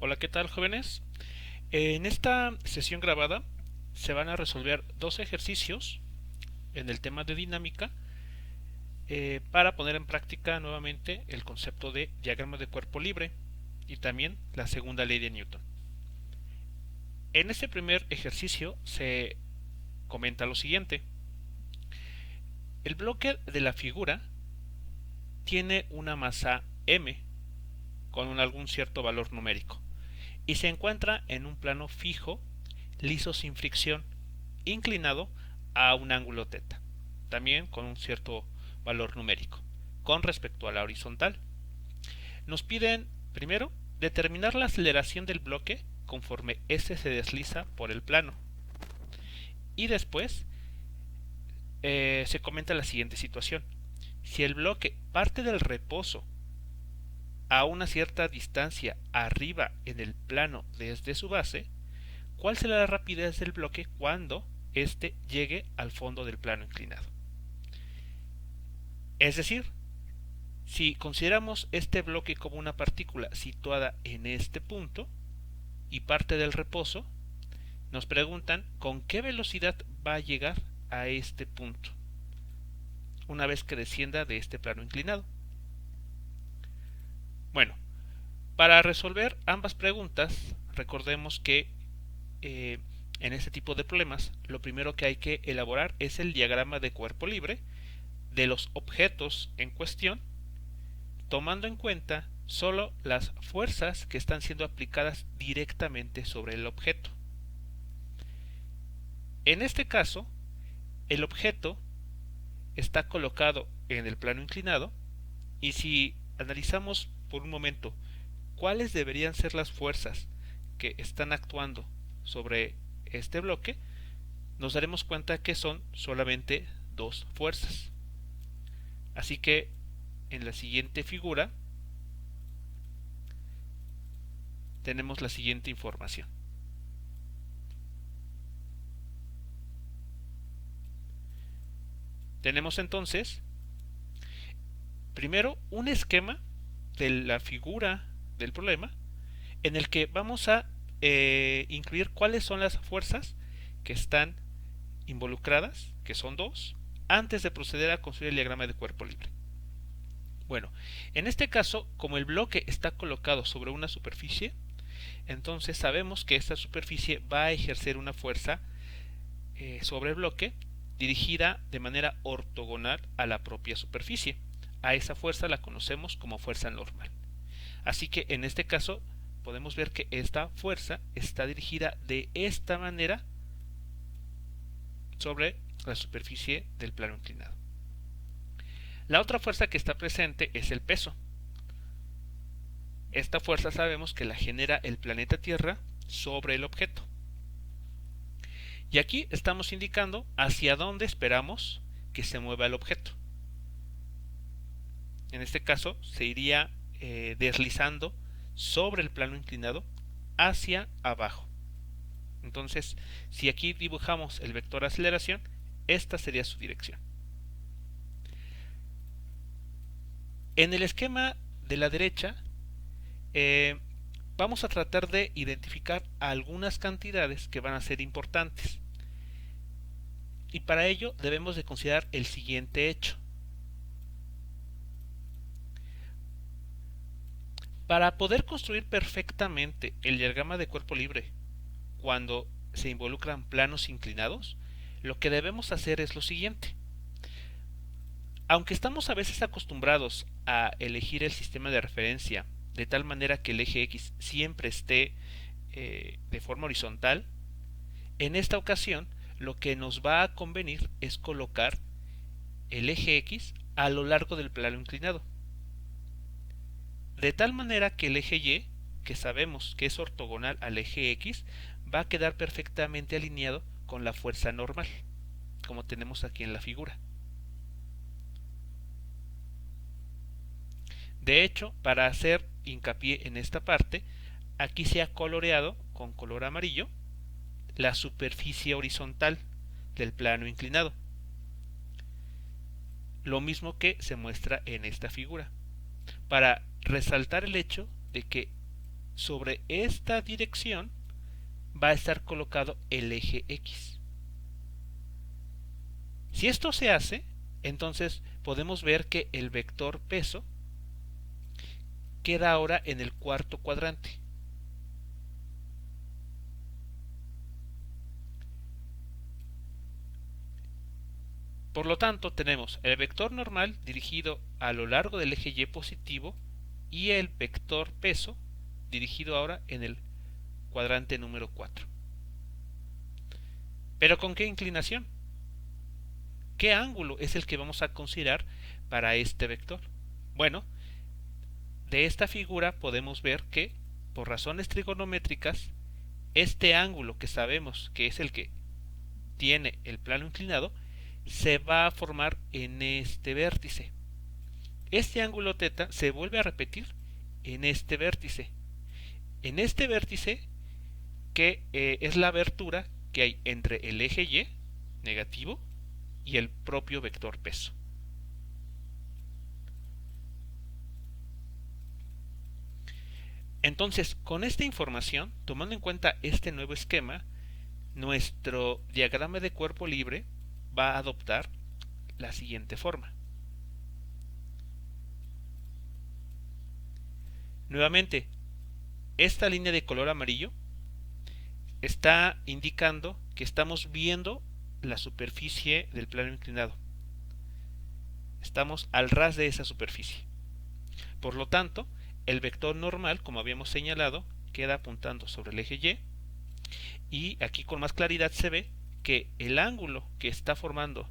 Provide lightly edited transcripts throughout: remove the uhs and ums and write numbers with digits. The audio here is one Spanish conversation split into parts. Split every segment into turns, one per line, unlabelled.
Hola, ¿qué tal, jóvenes? En esta sesión grabada se van a resolver dos ejercicios en el tema de dinámica para poner en práctica nuevamente el concepto de diagrama de cuerpo libre y también la segunda ley de Newton. En este primer ejercicio se comenta lo siguiente. El bloque de la figura tiene una masa m con algún cierto valor numérico y se encuentra en un plano fijo, liso sin fricción, inclinado a un ángulo θ, también con un cierto valor numérico, con respecto a la horizontal. Nos piden, primero, determinar la aceleración del bloque conforme éste se desliza por el plano. Y después se comenta la siguiente situación. Si el bloque parte del reposo a una cierta distancia arriba en el plano desde su base, ¿cuál será la rapidez del bloque cuando éste llegue al fondo del plano inclinado? Es decir, si consideramos este bloque como una partícula situada en este punto y parte del reposo, nos preguntan con qué velocidad va a llegar a este punto una vez que descienda de este plano inclinado. Bueno, para resolver ambas preguntas, recordemos que en este tipo de problemas, lo primero que hay que elaborar es el diagrama de cuerpo libre de los objetos en cuestión, tomando en cuenta solo las fuerzas que están siendo aplicadas directamente sobre el objeto. En este caso, el objeto está colocado en el plano inclinado y si analizamos por un momento cuáles deberían ser las fuerzas que están actuando sobre este bloque, nos daremos cuenta que son solamente dos fuerzas. Así que en la siguiente figura tenemos la siguiente información. Tenemos entonces primero un esquema de la figura del problema en el que vamos a incluir cuáles son las fuerzas que están involucradas, que son dos, antes de proceder a construir el diagrama de cuerpo libre. Bueno, en este caso, como el bloque está colocado sobre una superficie, entonces sabemos que esta superficie va a ejercer una fuerza sobre el bloque dirigida de manera ortogonal a la propia superficie. A esa fuerza la conocemos como fuerza normal. Así que en este caso podemos ver que esta fuerza está dirigida de esta manera sobre la superficie del plano inclinado. La otra fuerza que está presente es el peso. Esta fuerza sabemos que la genera el planeta Tierra sobre el objeto. Y aquí estamos indicando hacia dónde esperamos que se mueva el objeto. En este caso se iría deslizando sobre el plano inclinado hacia abajo. Entonces, si aquí dibujamos el vector aceleración, esta sería su dirección. En el esquema de la derecha, vamos a tratar de identificar algunas cantidades que van a ser importantes. Y para ello debemos de considerar el siguiente hecho. Para poder construir perfectamente el diagrama de cuerpo libre cuando se involucran planos inclinados, lo que debemos hacer es lo siguiente. Aunque estamos a veces acostumbrados a elegir el sistema de referencia de tal manera que el eje X siempre esté de forma horizontal, en esta ocasión lo que nos va a convenir es colocar el eje X a lo largo del plano inclinado. De tal manera que el eje Y, que sabemos que es ortogonal al eje X, va a quedar perfectamente alineado con la fuerza normal, como tenemos aquí en la figura. De hecho, para hacer hincapié en esta parte, aquí se ha coloreado con color amarillo la superficie horizontal del plano inclinado. Lo mismo que se muestra en esta figura, para resaltar el hecho de que sobre esta dirección va a estar colocado el eje X. Si esto se hace, entonces podemos ver que el vector peso queda ahora en el cuarto cuadrante. Por lo tanto, tenemos el vector normal dirigido a lo largo del eje Y positivo y el vector peso dirigido ahora en el cuadrante número 4. ¿Pero con qué inclinación? ¿Qué ángulo es el que vamos a considerar para este vector? Bueno, de esta figura podemos ver que, por razones trigonométricas, este ángulo que sabemos que es el que tiene el plano inclinado, se va a formar en este vértice. Este ángulo θ se vuelve a repetir en este vértice. En este vértice, que es la abertura que hay entre el eje Y negativo y el propio vector peso. Entonces, con esta información, tomando en cuenta este nuevo esquema, nuestro diagrama de cuerpo libre va a adoptar la siguiente forma. Nuevamente, esta línea de color amarillo está indicando que estamos viendo la superficie del plano inclinado. Estamos al ras de esa superficie. Por lo tanto, el vector normal, como habíamos señalado, queda apuntando sobre el eje Y aquí con más claridad se ve que el ángulo que está formando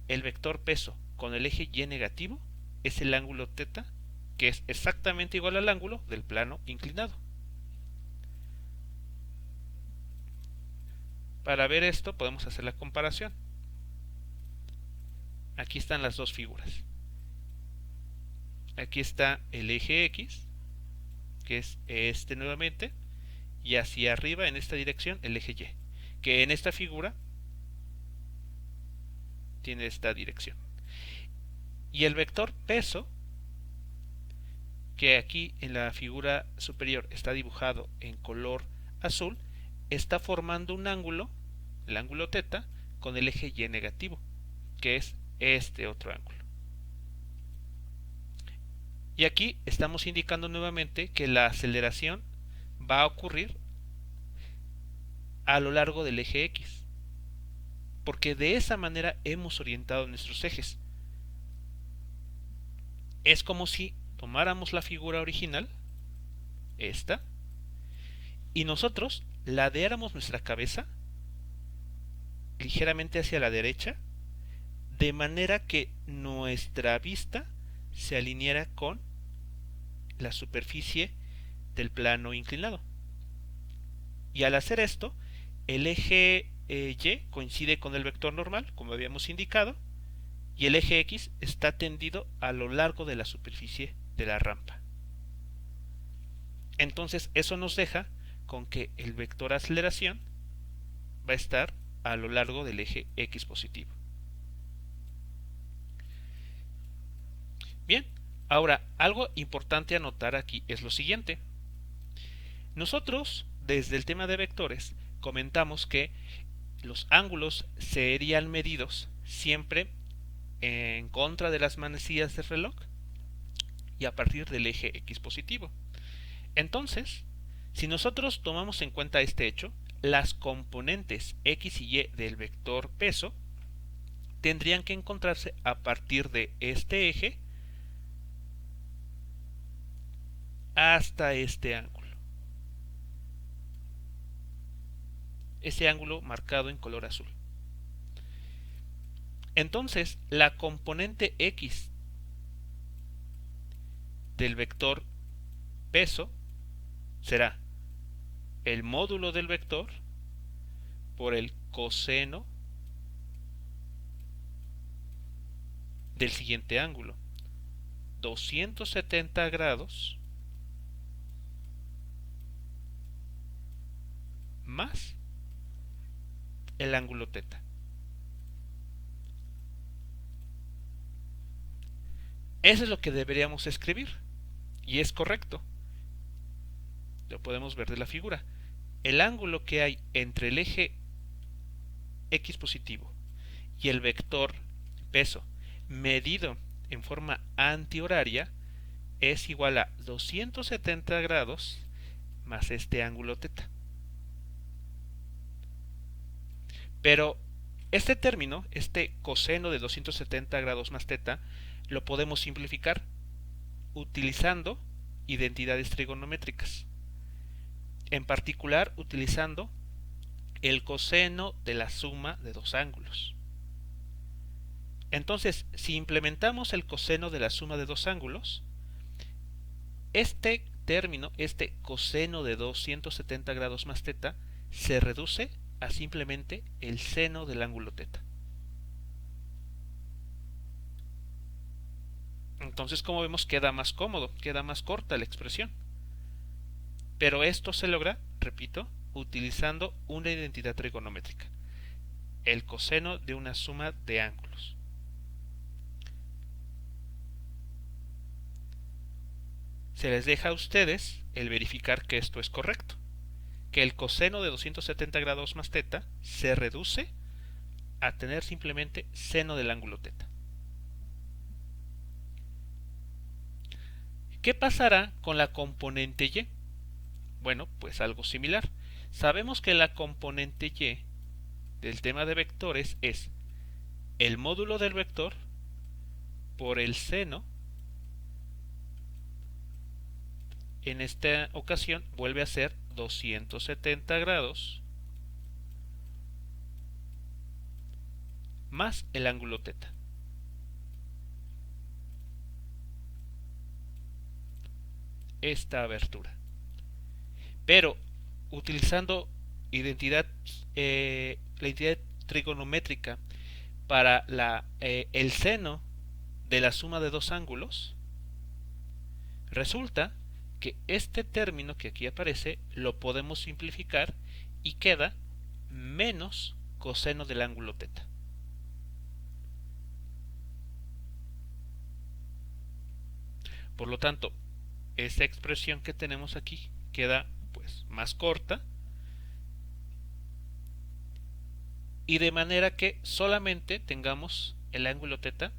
el vector peso con el eje Y negativo es el ángulo θ, que es exactamente igual al ángulo del plano inclinado. Para ver esto podemos hacer la comparación. Aquí están las dos figuras. Aquí está el eje X, que es este nuevamente, y hacia arriba en esta dirección el eje Y, que en esta figura tiene esta dirección. Y el vector peso, que aquí en la figura superior está dibujado en color azul, está formando un ángulo, el ángulo θ, con el eje Y negativo, que es este otro ángulo. Y aquí estamos indicando nuevamente que la aceleración va a ocurrir a lo largo del eje X, porque de esa manera hemos orientado nuestros ejes. Es como si tomáramos la figura original, esta, y nosotros ladeáramos nuestra cabeza ligeramente hacia la derecha, de manera que nuestra vista se alineara con la superficie del plano inclinado. Y al hacer esto, el eje Y coincide con el vector normal, como habíamos indicado, y el eje X está tendido a lo largo de la superficie de la rampa. Entonces eso nos deja con que el vector aceleración va a estar a lo largo del eje X positivo. Bien, ahora algo importante a notar aquí es lo siguiente. Nosotros, desde el tema de vectores, comentamos que los ángulos serían medidos siempre en contra de las manecillas del reloj y a partir del eje X positivo. Entonces, si nosotros tomamos en cuenta este hecho, las componentes X y Y del vector peso tendrían que encontrarse a partir de este eje hasta este ángulo. Ese ángulo marcado en color azul. Entonces, la componente X del vector peso será el módulo del vector por el coseno del siguiente ángulo, 270 grados más el ángulo θ. Eso es lo que deberíamos escribir, y es correcto. lo podemos ver de la figura. El ángulo que hay entre el eje x positivo y el vector peso medido en forma antihoraria es igual a 270 grados más este ángulo θ. Pero este término, este coseno de 270 grados más θ, lo podemos simplificar utilizando identidades trigonométricas. En particular, utilizando el coseno de la suma de dos ángulos. Entonces, si implementamos el coseno de la suma de dos ángulos, este término, este coseno de 270 grados más θ, se reduce a simplemente el seno del ángulo θ. Entonces, como vemos, queda más cómodo, queda más corta la expresión. Pero esto se logra, repito, utilizando una identidad trigonométrica, el coseno de una suma de ángulos. Se les deja a ustedes el verificar que esto es correcto, que el coseno de 270 grados más θ se reduce a tener simplemente seno del ángulo θ. ¿Qué pasará con la componente y? Bueno, pues algo similar. Sabemos que la componente y del tema de vectores es el módulo del vector por el seno. En esta ocasión vuelve a ser 270 grados más el ángulo θ. Esta abertura. Pero utilizando la identidad trigonométrica para el seno de la suma de dos ángulos, resulta que este término que aquí aparece lo podemos simplificar y queda menos coseno del ángulo θ. Por lo tanto, esta expresión que tenemos aquí queda pues más corta, y de manera que solamente tengamos el ángulo θ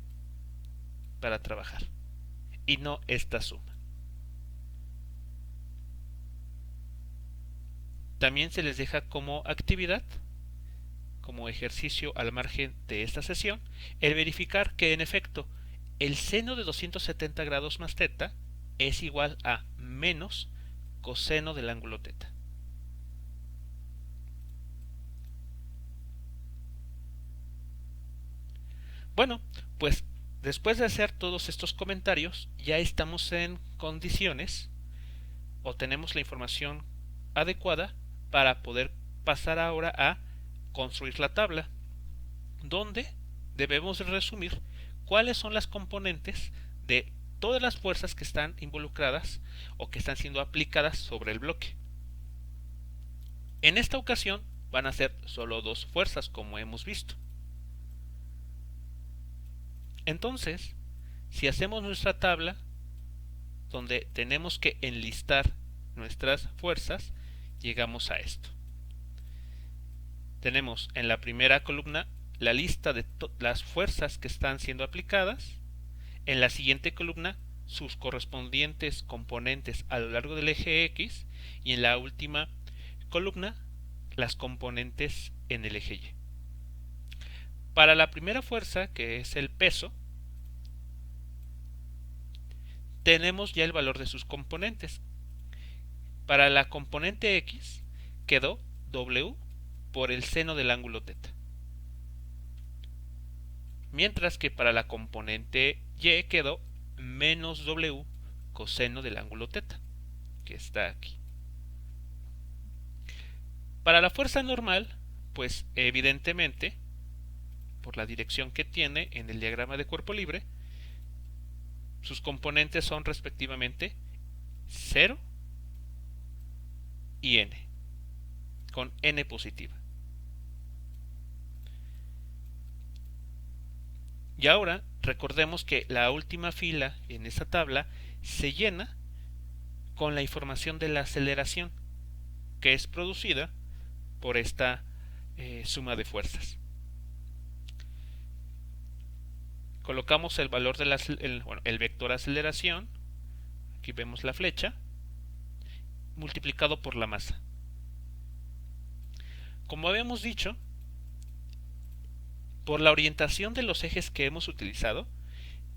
para trabajar y no esta suma. También se les deja como actividad, como ejercicio al margen de esta sesión, el verificar que en efecto el seno de 270 grados más θ es igual a menos coseno del ángulo θ. Bueno, pues después de hacer todos estos comentarios, ya estamos en condiciones o tenemos la información adecuada para poder pasar ahora a construir la tabla, donde debemos resumir cuáles son las componentes de todas las fuerzas que están involucradas o que están siendo aplicadas sobre el bloque. En esta ocasión van a ser solo dos fuerzas, como hemos visto. Entonces, si hacemos nuestra tabla, donde tenemos que enlistar nuestras fuerzas, llegamos a esto. Tenemos en la primera columna la lista de las fuerzas que están siendo aplicadas, en la siguiente columna sus correspondientes componentes a lo largo del eje X, y en la última columna las componentes en el eje Y. Para la primera fuerza, que es el peso, tenemos ya el valor de sus componentes. Para la componente X quedó W por el seno del ángulo θ. Mientras que para la componente Y quedó menos W coseno del ángulo θ, que está aquí. Para la fuerza normal, pues evidentemente, por la dirección que tiene en el diagrama de cuerpo libre, sus componentes son respectivamente 0 y n, con n positiva. Y ahora recordemos que la última fila en esta tabla se llena con la información de la aceleración que es producida por esta suma de fuerzas. Colocamos el valor de el vector aceleración, aquí vemos la flecha, multiplicado por la masa. Como habíamos dicho, por la orientación de los ejes que hemos utilizado,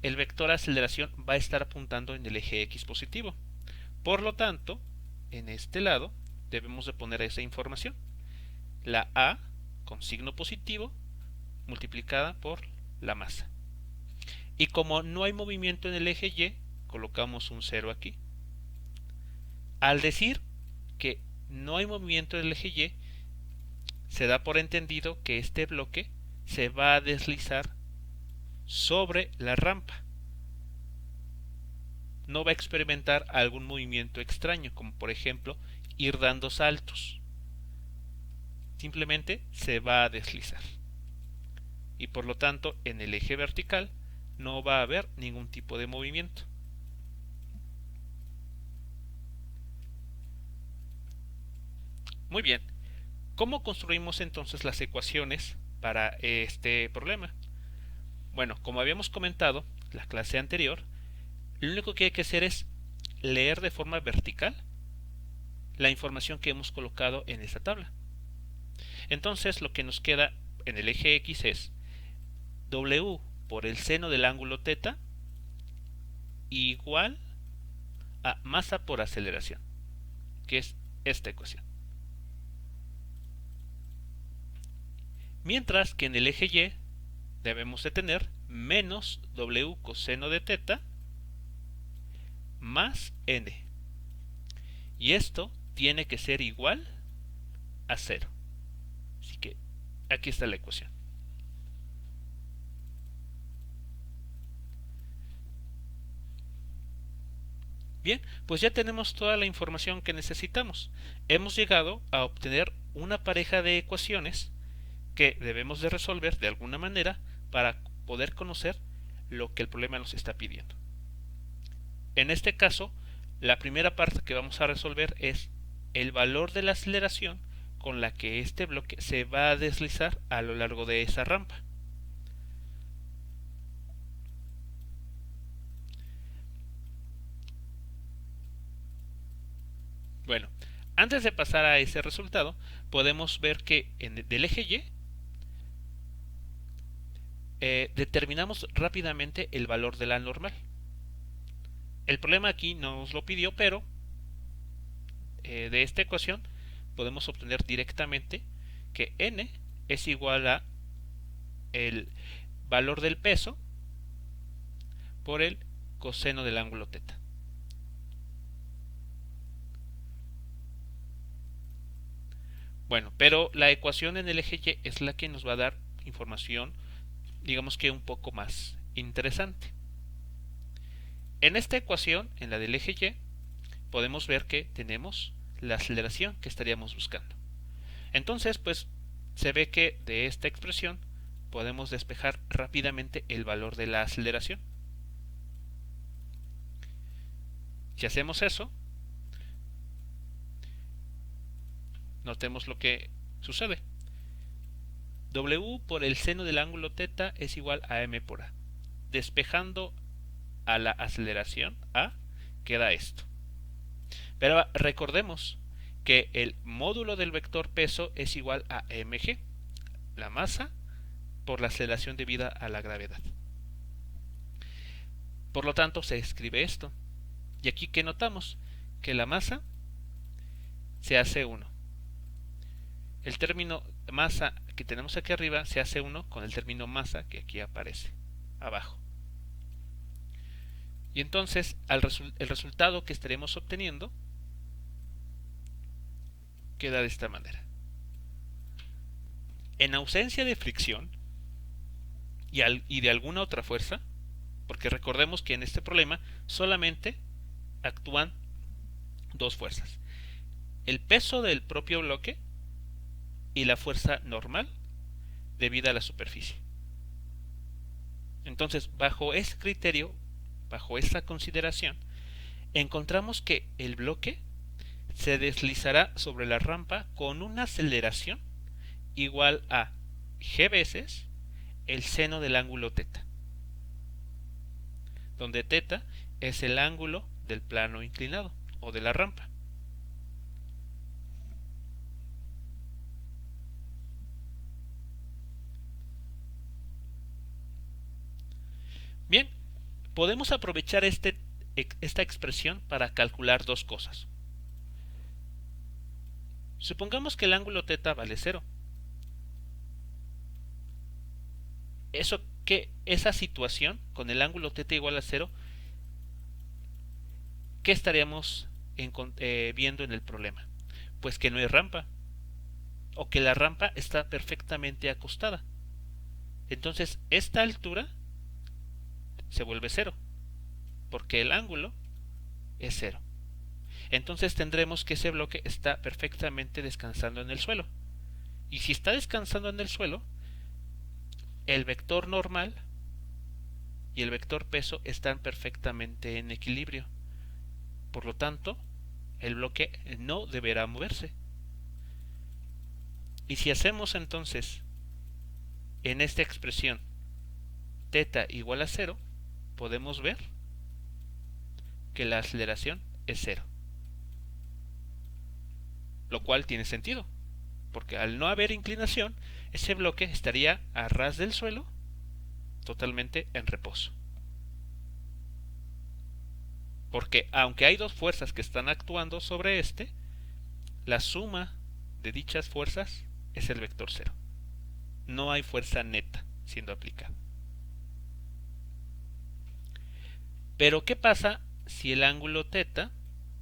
el vector aceleración va a estar apuntando en el eje X positivo. Por lo tanto, en este lado debemos de poner esa información. La A con signo positivo multiplicada por la masa. Y como no hay movimiento en el eje Y, colocamos un 0 aquí. Al decir que no hay movimiento en el eje Y, se da por entendido que este bloque se va a deslizar sobre la rampa. No va a experimentar algún movimiento extraño, como por ejemplo ir dando saltos. Simplemente se va a deslizar. Y por lo tanto, en el eje vertical no va a haber ningún tipo de movimiento. Muy bien. ¿Cómo construimos entonces las ecuaciones para este problema? Bueno, como habíamos comentado en la clase anterior, lo único que hay que hacer es leer de forma vertical la información que hemos colocado en esta tabla. Entonces lo que nos queda en el eje X es W por el seno del ángulo θ igual a masa por aceleración, que es esta ecuación. Mientras que en el eje Y debemos de tener menos W coseno de θ más N. Y esto tiene que ser igual a 0. Así que aquí está la ecuación. Bien, pues ya tenemos toda la información que necesitamos. Hemos llegado a obtener una pareja de ecuaciones que debemos de resolver de alguna manera para poder conocer lo que el problema nos está pidiendo. En este caso, la primera parte que vamos a resolver es el valor de la aceleración con la que este bloque se va a deslizar a lo largo de esa rampa. Bueno, antes de pasar a ese resultado, podemos ver que del eje Y determinamos rápidamente el valor de la normal. El problema aquí no nos lo pidió, pero de esta ecuación podemos obtener directamente que N es igual a el valor del peso por el coseno del ángulo θ. Bueno, pero la ecuación en el eje Y es la que nos va a dar información, digamos que un poco más interesante. En esta ecuación, en la del eje Y, podemos ver que tenemos la aceleración que estaríamos buscando. Entonces, pues, se ve que de esta expresión podemos despejar rápidamente el valor de la aceleración. Si hacemos eso, notemos lo que sucede. W por el seno del ángulo θ es igual a m por a. Despejando a la aceleración a, queda esto. Pero recordemos que el módulo del vector peso es igual a mg, la masa por la aceleración debida a la gravedad. Por lo tanto, se escribe esto. Y aquí, ¿qué notamos? Que la masa se hace 1. El término masa que tenemos aquí arriba se hace 1 con el término masa que aquí aparece abajo. Y entonces el resultado que estaremos obteniendo queda de esta manera. En ausencia de fricción y de alguna otra fuerza, porque recordemos que en este problema solamente actúan dos fuerzas: el peso del propio bloque y la fuerza normal debida a la superficie. Entonces, bajo ese criterio, bajo esa consideración, encontramos que el bloque se deslizará sobre la rampa con una aceleración igual a g veces el seno del ángulo θ, donde θ es el ángulo del plano inclinado o de la rampa. Bien, podemos aprovechar esta expresión para calcular dos cosas. Supongamos que el ángulo θ vale 0. Esa situación con el ángulo θ igual a 0, ¿qué estaríamos viendo en el problema? Pues que no hay rampa, o que la rampa está perfectamente acostada. Entonces esta altura se vuelve 0, porque el ángulo es 0. Entonces tendremos que ese bloque está perfectamente descansando en el suelo. Y si está descansando en el suelo, el vector normal y el vector peso están perfectamente en equilibrio. Por lo tanto, el bloque no deberá moverse. Y si hacemos entonces en esta expresión θ igual a 0, podemos ver que la aceleración es 0. Lo cual tiene sentido, porque al no haber inclinación, ese bloque estaría a ras del suelo, totalmente en reposo. Porque aunque hay dos fuerzas que están actuando sobre este, la suma de dichas fuerzas es el vector 0. No hay fuerza neta siendo aplicada. Pero ¿qué pasa si el ángulo θ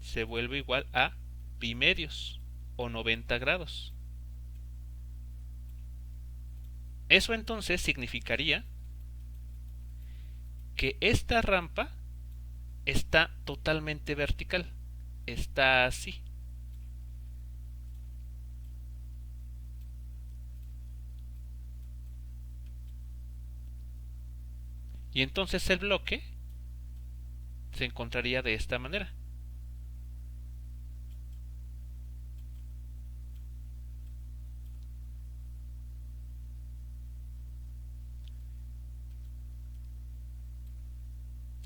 se vuelve igual a pi medios o 90 grados? Eso entonces significaría que esta rampa está totalmente vertical, está así. Y entonces el bloque se encontraría de esta manera.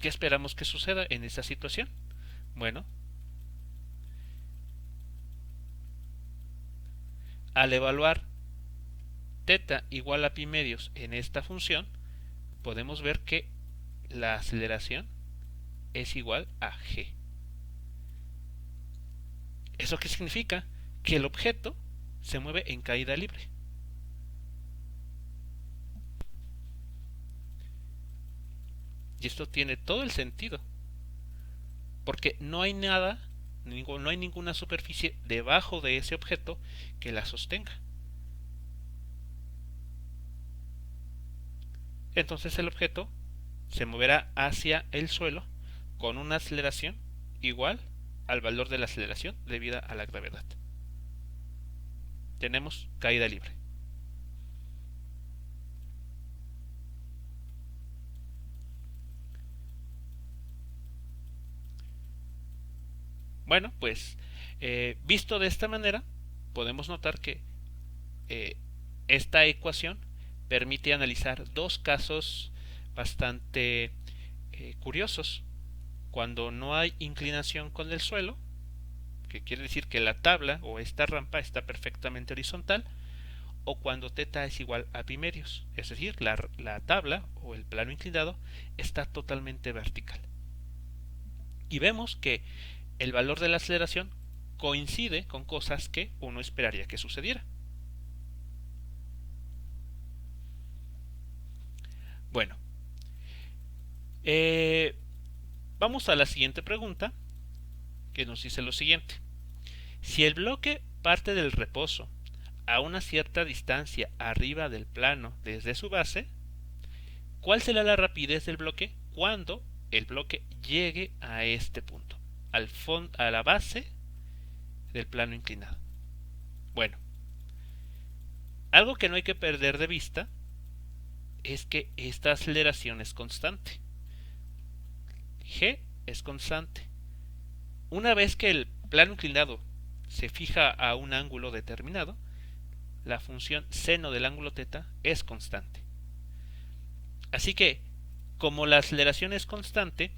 ¿Qué esperamos que suceda en esta situación? Bueno, al evaluar θ igual a pi medios en esta función, podemos ver que la aceleración es igual a g. ¿Eso qué significa? Que el objeto se mueve en caída libre. Y esto tiene todo el sentido, porque no hay nada, no hay ninguna superficie debajo de ese objeto que la sostenga. Entonces el objeto se moverá hacia el suelo con una aceleración igual al valor de la aceleración debida a la gravedad. Tenemos caída libre. Bueno, pues visto de esta manera, podemos notar que esta ecuación permite analizar dos casos bastante curiosos. Cuando no hay inclinación con el suelo, que quiere decir que la tabla o esta rampa está perfectamente horizontal, o cuando θ es igual a pi medios, es decir, la tabla o el plano inclinado está totalmente vertical. Y vemos que el valor de la aceleración coincide con cosas que uno esperaría que sucediera. Bueno, vamos a la siguiente pregunta, que nos dice lo siguiente. Si el bloque parte del reposo a una cierta distancia arriba del plano desde su base, ¿cuál será la rapidez del bloque cuando el bloque llegue a este punto, a la base del plano inclinado? Bueno, algo que no hay que perder de vista es que esta aceleración es constante. G es constante Una vez que el plano inclinado se fija a un ángulo determinado, la función seno del ángulo θ es constante. Así que, como la aceleración es constante,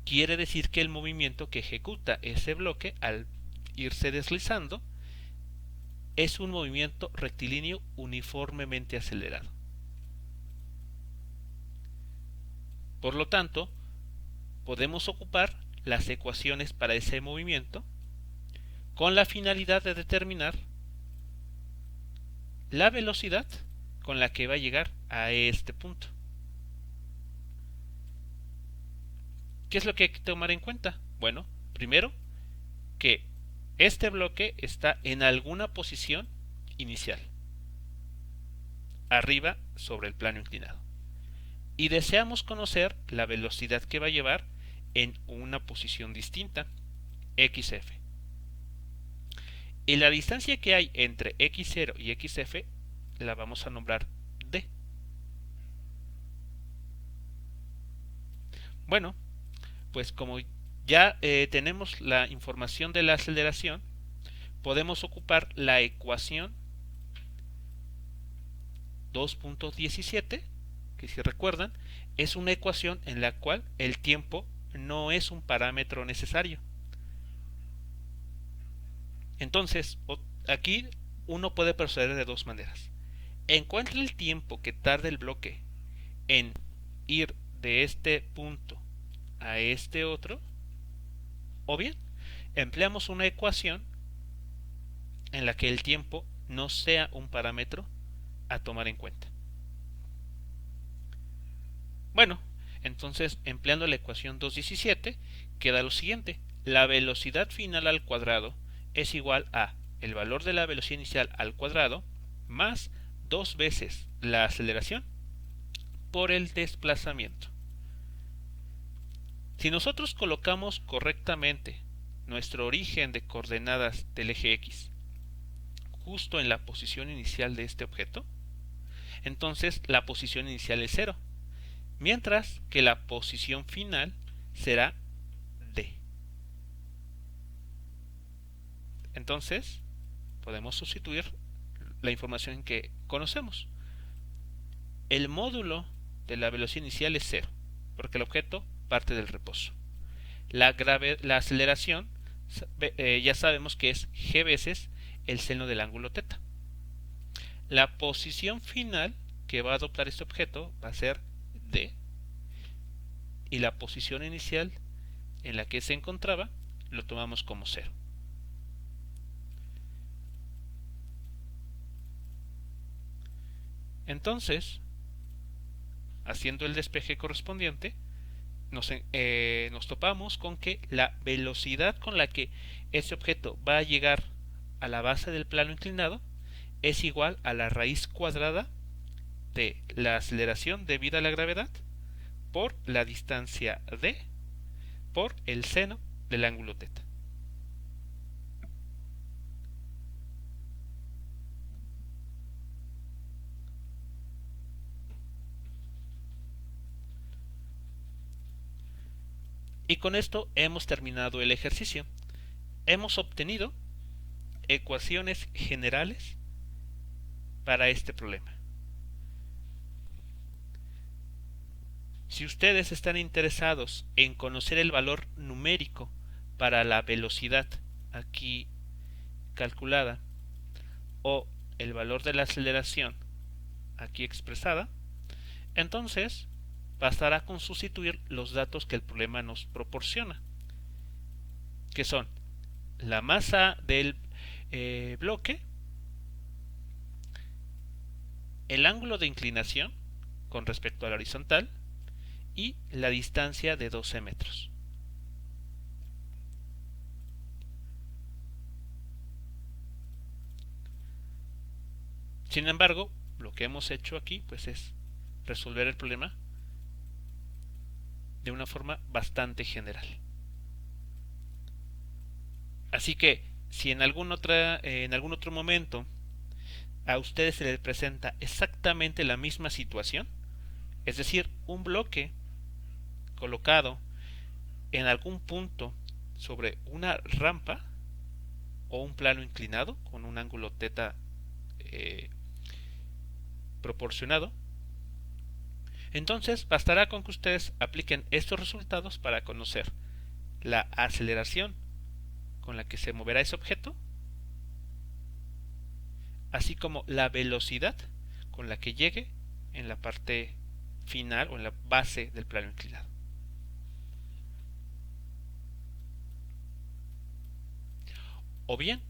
quiere decir que el movimiento que ejecuta ese bloque al irse deslizando es un movimiento rectilíneo uniformemente acelerado. Por lo tanto, podemos ocupar las ecuaciones para ese movimiento con la finalidad de determinar la velocidad con la que va a llegar a este punto. ¿Qué es lo que hay que tomar en cuenta? Bueno, primero, que este bloque está en alguna posición inicial, arriba sobre el plano inclinado. Y deseamos conocer la velocidad que va a llevar en una posición distinta, xf. Y la distancia que hay entre x0 y xf la vamos a nombrar d. Bueno, pues como ya tenemos la información de la aceleración, podemos ocupar la ecuación 2.17, que si recuerdan, es una ecuación en la cual el tiempo no es un parámetro necesario. Entonces, aquí uno puede proceder de dos maneras. Encuentra el tiempo que tarda el bloque en ir de este punto a este otro, o bien empleamos una ecuación en la que el tiempo no sea un parámetro a tomar en cuenta. Bueno, entonces empleando la ecuación 2.17 queda lo siguiente: la velocidad final al cuadrado es igual a el valor de la velocidad inicial al cuadrado más 2 veces la aceleración por el desplazamiento. Si nosotros colocamos correctamente nuestro origen de coordenadas del eje X justo en la posición inicial de este objeto, entonces la posición inicial es 0, mientras que la posición final será D. Entonces podemos sustituir la información que conocemos. El módulo de la velocidad inicial es 0, porque el objeto parte del reposo. La aceleración ya sabemos que es g veces el seno del ángulo θ. La posición final que va a adoptar este objeto va a ser D, y la posición inicial en la que se encontraba lo tomamos como 0. Entonces, haciendo el despeje correspondiente, nos topamos con que la velocidad con la que ese objeto va a llegar a la base del plano inclinado es igual a la raíz cuadrada de la aceleración debida a la gravedad por la distancia d por el seno del ángulo θ. Y con esto hemos terminado el ejercicio. Hemos obtenido ecuaciones generales para este problema. Si ustedes están interesados en conocer el valor numérico para la velocidad aquí calculada o el valor de la aceleración aquí expresada, entonces bastará con sustituir los datos que el problema nos proporciona, que son la masa del bloque, el ángulo de inclinación con respecto a la horizontal y la distancia de 12 metros. Sin embargo, lo que hemos hecho aquí pues es resolver el problema de una forma bastante general. Así que si en algún otro momento a ustedes se les presenta exactamente la misma situación, es decir, un bloque colocado en algún punto sobre una rampa o un plano inclinado con un ángulo θ proporcionado, entonces bastará con que ustedes apliquen estos resultados para conocer la aceleración con la que se moverá ese objeto, así como la velocidad con la que llegue en la parte final o en la base del plano inclinado. O bien,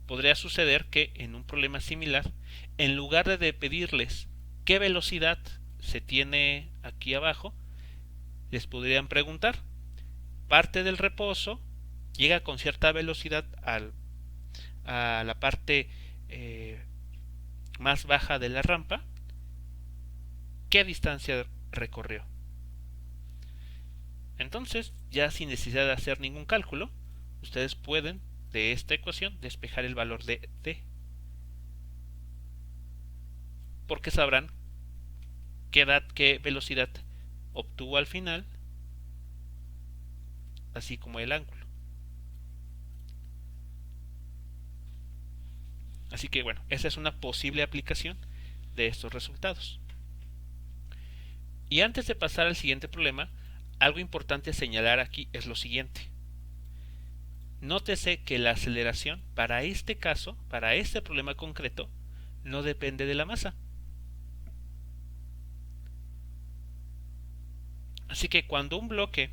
podría suceder que en un problema similar, en lugar de pedirles qué velocidad se tiene aquí abajo, les podrían preguntar, parte del reposo llega con cierta velocidad a la parte más baja de la rampa, ¿qué distancia recorrió? Entonces, ya sin necesidad de hacer ningún cálculo, ustedes pueden de esta ecuación despejar el valor de t, porque sabrán qué velocidad obtuvo al final, así como el ángulo. Así que bueno, esa es una posible aplicación de estos resultados. Y antes de pasar al siguiente problema, algo importante a señalar aquí es lo siguiente. Nótese que la aceleración para este caso, para este problema concreto, no depende de la masa. Así que cuando un bloque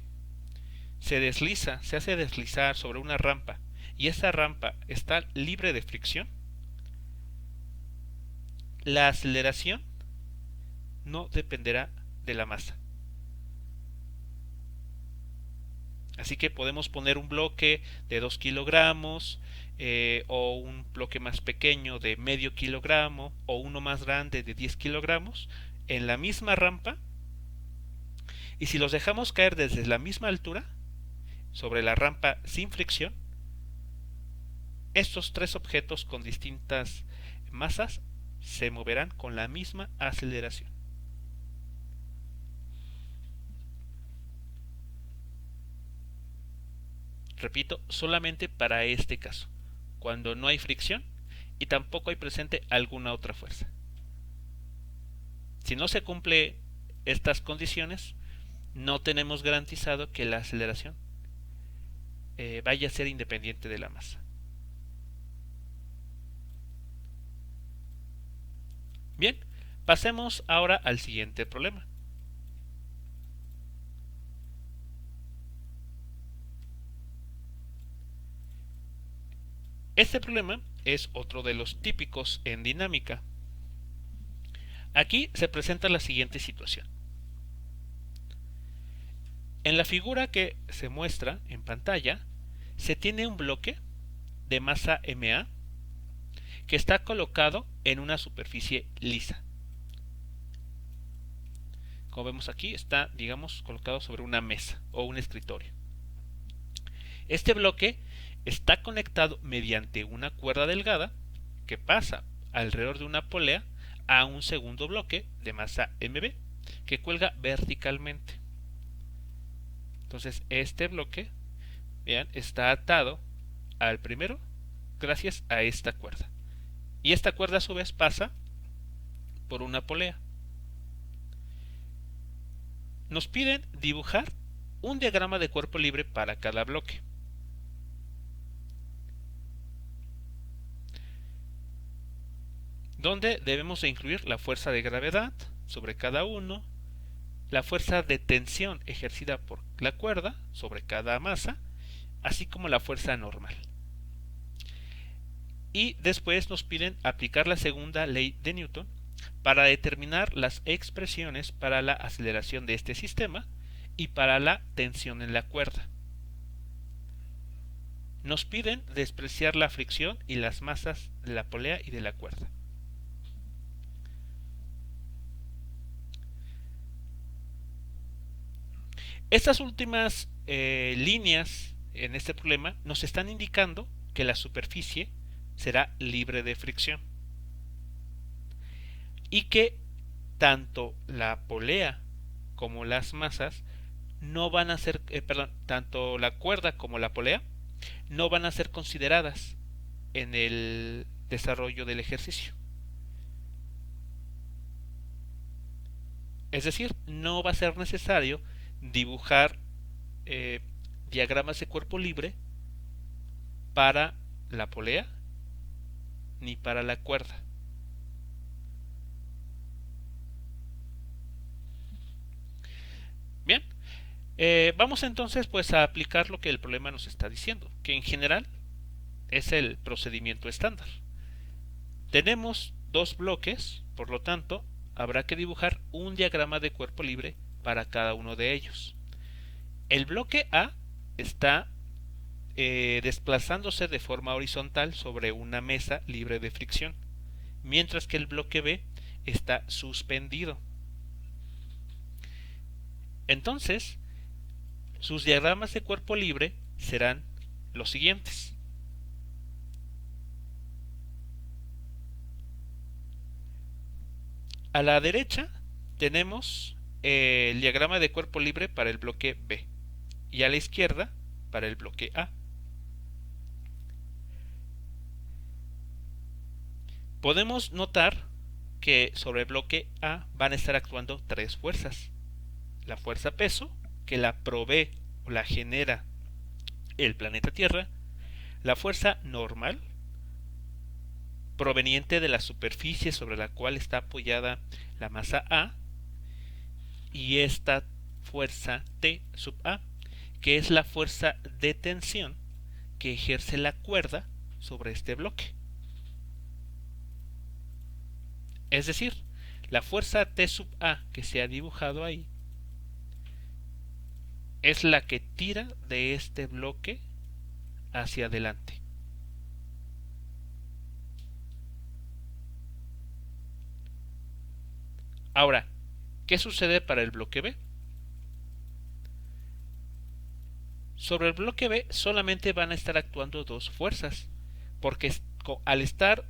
se hace deslizar sobre una rampa y esa rampa está libre de fricción, la aceleración no dependerá de la masa. Así que podemos poner un bloque de 2 kilogramos o un bloque más pequeño de medio kilogramo o uno más grande de 10 kilogramos en la misma rampa, y si los dejamos caer desde la misma altura sobre la rampa sin fricción, estos tres objetos con distintas masas se moverán con la misma aceleración. Repito, solamente para este caso, cuando no hay fricción y tampoco hay presente alguna otra fuerza. Si no se cumple estas condiciones, no tenemos garantizado que la aceleración vaya a ser independiente de la masa. Bien, pasemos ahora al siguiente problema. Este problema es otro de los típicos en dinámica. Aquí se presenta la siguiente situación. En la figura que se muestra en pantalla, se tiene un bloque de masa MA que está colocado en una superficie lisa. Como vemos aquí, está, digamos, colocado sobre una mesa o un escritorio. Este bloque está conectado mediante una cuerda delgada que pasa alrededor de una polea a un segundo bloque de masa MB que cuelga verticalmente. Entonces este bloque, vean, está atado al primero gracias a esta cuerda. Y esta cuerda a su vez pasa por una polea. Nos piden dibujar un diagrama de cuerpo libre para cada bloque. Donde debemos de incluir la fuerza de gravedad sobre cada uno, la fuerza de tensión ejercida por la cuerda sobre cada masa, así como la fuerza normal. Y después nos piden aplicar la segunda ley de Newton para determinar las expresiones para la aceleración de este sistema y para la tensión en la cuerda. Nos piden despreciar la fricción y las masas de la polea y de la cuerda. Estas últimas líneas en este problema nos están indicando que la superficie será libre de fricción y que tanto la polea como las masas no van a ser, tanto la cuerda como la polea no van a ser consideradas en el desarrollo del ejercicio. Es decir, no va a ser necesario dibujar eh, diagramas de cuerpo libre para la polea ni para la cuerda. Bien, vamos entonces pues a aplicar lo que el problema nos está diciendo, que en general es el procedimiento estándar. Tenemos dos bloques, por lo tanto, habrá que dibujar un diagrama de cuerpo libre para cada uno de ellos. El bloque A está desplazándose de forma horizontal sobre una mesa libre de fricción, mientras que el bloque B está suspendido. Entonces, sus diagramas de cuerpo libre serán los siguientes. A la derecha tenemos el diagrama de cuerpo libre para el bloque B y a la izquierda para el bloque A. Podemos notar que sobre el bloque A van a estar actuando tres fuerzas. La fuerza peso, que la provee o la genera el planeta Tierra. La fuerza normal, proveniente de la superficie sobre la cual está apoyada la masa A. Y esta fuerza T sub A, que es la fuerza de tensión que ejerce la cuerda sobre este bloque. Es decir, la fuerza T sub A que se ha dibujado ahí es la que tira de este bloque hacia adelante. Ahora, ¿qué sucede para el bloque B? Sobre el bloque B solamente van a estar actuando dos fuerzas, porque al estar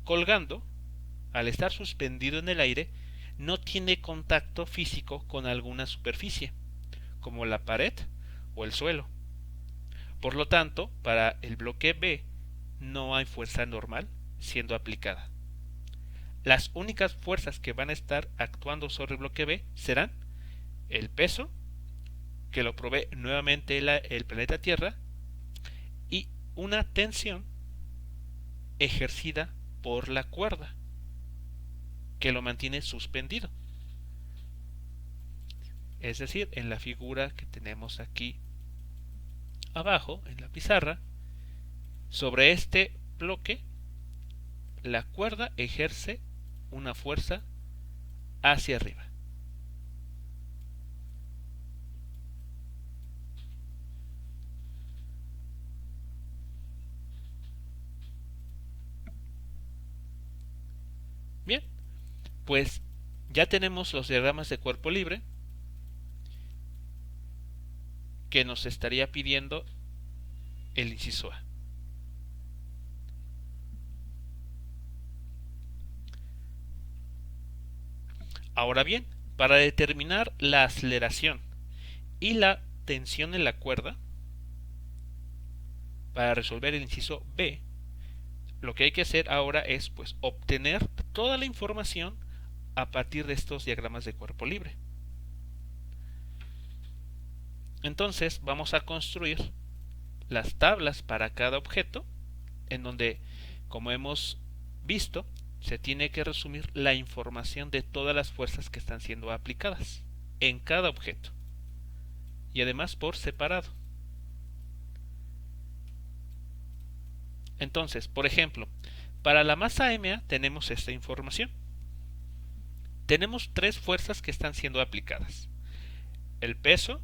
colgando, al estar suspendido en el aire, no tiene contacto físico con alguna superficie, como la pared o el suelo. Por lo tanto, para el bloque B no hay fuerza normal siendo aplicada. Las únicas fuerzas que van a estar actuando sobre el bloque B serán el peso, que lo provee nuevamente el planeta Tierra, y una tensión ejercida por la cuerda, que lo mantiene suspendido. Es decir, en la figura que tenemos aquí abajo, en la pizarra, sobre este bloque, la cuerda ejerce una fuerza hacia arriba. Bien, pues ya tenemos los diagramas de cuerpo libre que nos estaría pidiendo el inciso A. Ahora bien, para determinar la aceleración y la tensión en la cuerda, para resolver el inciso B, lo que hay que hacer ahora es pues obtener toda la información a partir de estos diagramas de cuerpo libre. Entonces vamos a construir las tablas para cada objeto, en donde, como hemos visto, se tiene que resumir la información de todas las fuerzas que están siendo aplicadas en cada objeto, y además por separado. Entonces, por ejemplo, para la masa MA tenemos esta información. Tenemos tres fuerzas que están siendo aplicadas: el peso,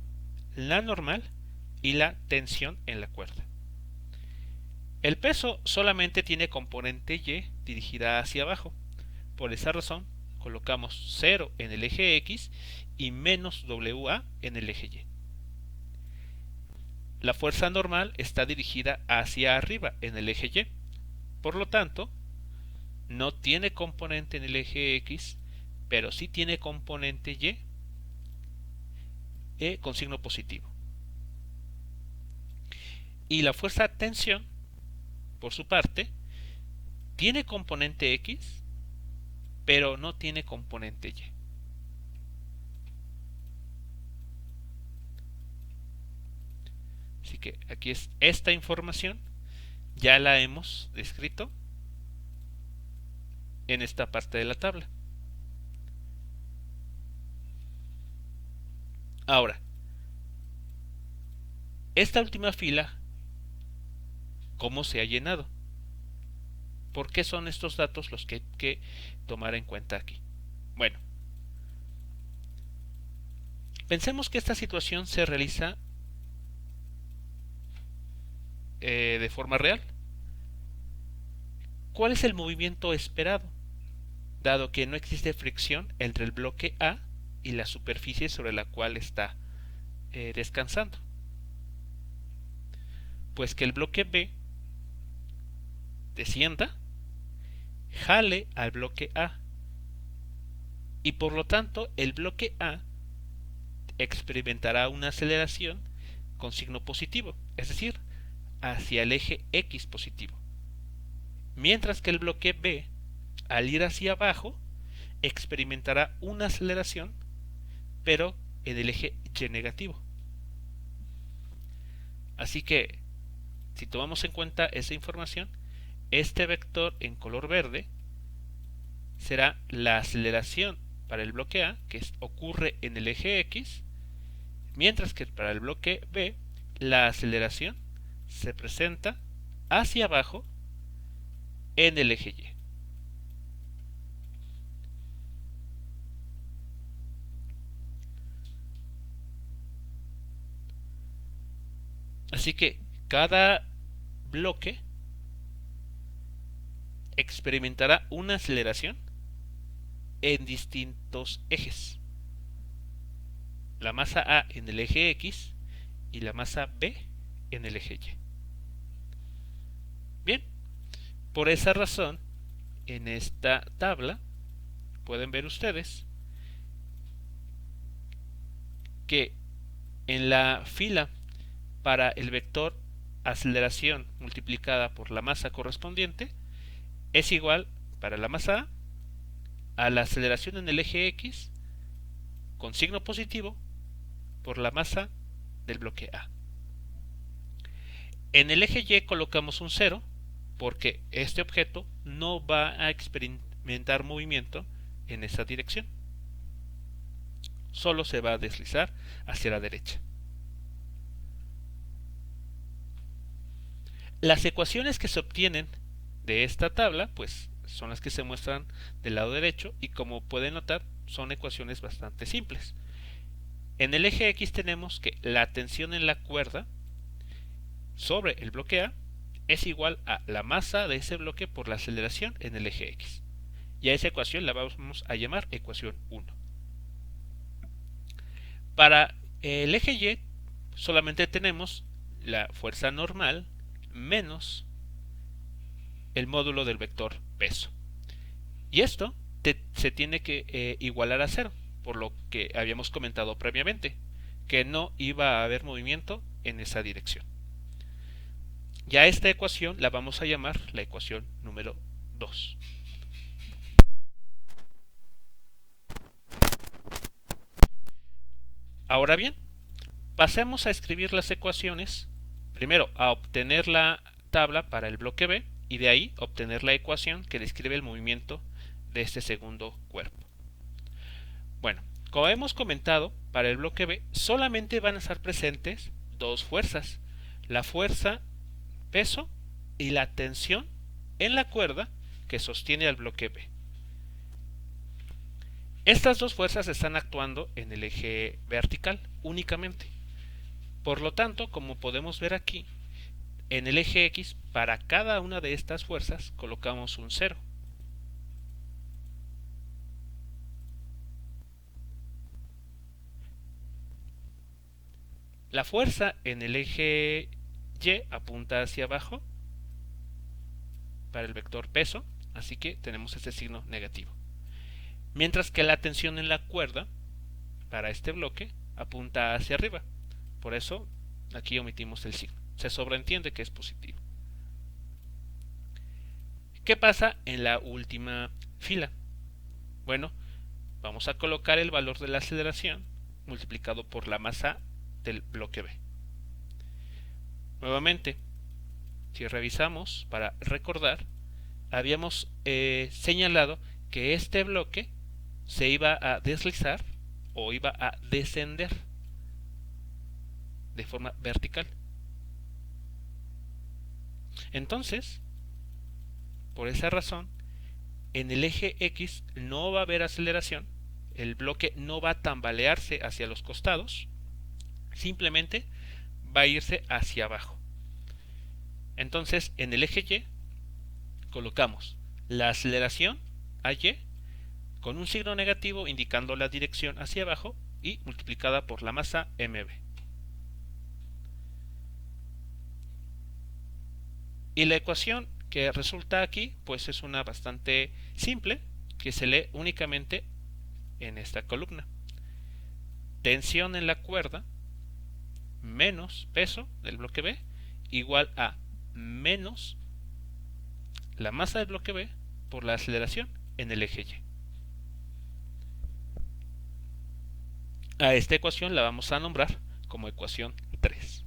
la normal y la tensión en la cuerda. El peso solamente tiene componente Y dirigida hacia abajo. Por esa razón, colocamos 0 en el eje X y menos WA en el eje Y. La fuerza normal está dirigida hacia arriba en el eje Y. Por lo tanto, no tiene componente en el eje X, pero sí tiene componente Y con signo positivo. Y la fuerza tensión, por su parte, tiene componente X, pero no tiene componente Y. Así que aquí es esta información, ya la hemos descrito en esta parte de la tabla. Ahora, esta última fila, ¿cómo se ha llenado? ¿Por qué son estos datos los que hay que tomar en cuenta aquí? Bueno, pensemos que esta situación se realiza de forma real. ¿Cuál es el movimiento esperado? Dado que no existe fricción entre el bloque A y la superficie sobre la cual está descansando. Pues que el bloque B descienda, jale al bloque A, y por lo tanto el bloque A experimentará una aceleración con signo positivo, es decir, hacia el eje X positivo, mientras que el bloque B, al ir hacia abajo, experimentará una aceleración, pero en el eje Y negativo. Así que, si tomamos en cuenta esa información, este vector en color verde será la aceleración para el bloque A, que ocurre en el eje X, mientras que para el bloque B, la aceleración se presenta hacia abajo en el eje Y. Así que cada bloque experimentará una aceleración en distintos ejes. La masa A en el eje X y la masa B en el eje Y. Bien, por esa razón, en esta tabla pueden ver ustedes que en la fila para el vector aceleración multiplicada por la masa correspondiente es igual para la masa A la aceleración en el eje X con signo positivo por la masa del bloque A. En el eje Y colocamos un 0 porque este objeto no va a experimentar movimiento en esa dirección. Solo se va a deslizar hacia la derecha. Las ecuaciones que se obtienen de esta tabla, pues son las que se muestran del lado derecho y como pueden notar son ecuaciones bastante simples. En el eje X tenemos que la tensión en la cuerda sobre el bloque A es igual a la masa de ese bloque por la aceleración en el eje X. Y a esa ecuación la vamos a llamar ecuación 1. Para el eje Y solamente tenemos la fuerza normal menos el módulo del vector peso. Y esto se tiene que igualar a 0, por lo que habíamos comentado previamente, que no iba a haber movimiento en esa dirección. Ya esta ecuación la vamos a llamar la ecuación número 2. Ahora bien, pasemos a escribir las ecuaciones. Primero, a obtener la tabla para el bloque B y de ahí obtener la ecuación que describe el movimiento de este segundo cuerpo. Bueno, como hemos comentado, para el bloque B solamente van a estar presentes dos fuerzas: la fuerza peso y la tensión en la cuerda que sostiene al bloque B. Estas dos fuerzas están actuando en el eje vertical únicamente. Por lo tanto, como podemos ver aquí, en el eje X, para cada una de estas fuerzas colocamos un 0. La fuerza en el eje Y apunta hacia abajo para el vector peso, así que tenemos este signo negativo. Mientras que la tensión en la cuerda para este bloque apunta hacia arriba. Por eso aquí omitimos el signo. Se sobreentiende que es positivo. ¿Qué pasa en la última fila? Bueno, vamos a colocar el valor de la aceleración multiplicado por la masa del bloque B. Nuevamente, si revisamos para recordar, habíamos señalado que este bloque se iba a deslizar o iba a descender de forma vertical. Entonces, por esa razón, en el eje X no va a haber aceleración, el bloque no va a tambalearse hacia los costados, simplemente va a irse hacia abajo. Entonces, en el eje Y colocamos la aceleración AY con un signo negativo indicando la dirección hacia abajo y multiplicada por la masa MB. Y la ecuación que resulta aquí pues es una bastante simple, que se lee únicamente en esta columna. Tensión en la cuerda menos peso del bloque B igual a menos la masa del bloque B por la aceleración en el eje Y. A esta ecuación la vamos a nombrar como ecuación 3.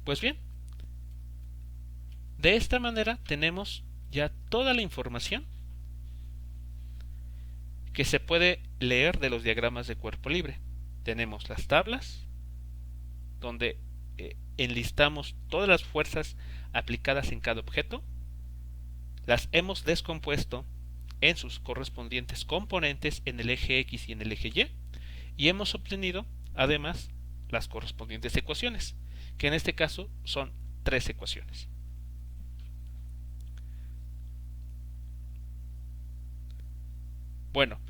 Pues bien, de esta manera tenemos ya toda la información que se puede leer de los diagramas de cuerpo libre. Tenemos las tablas, donde enlistamos todas las fuerzas aplicadas en cada objeto, las hemos descompuesto en sus correspondientes componentes en el eje X y en el eje Y hemos obtenido además las correspondientes ecuaciones, que en este caso son 3 ecuaciones. Bueno,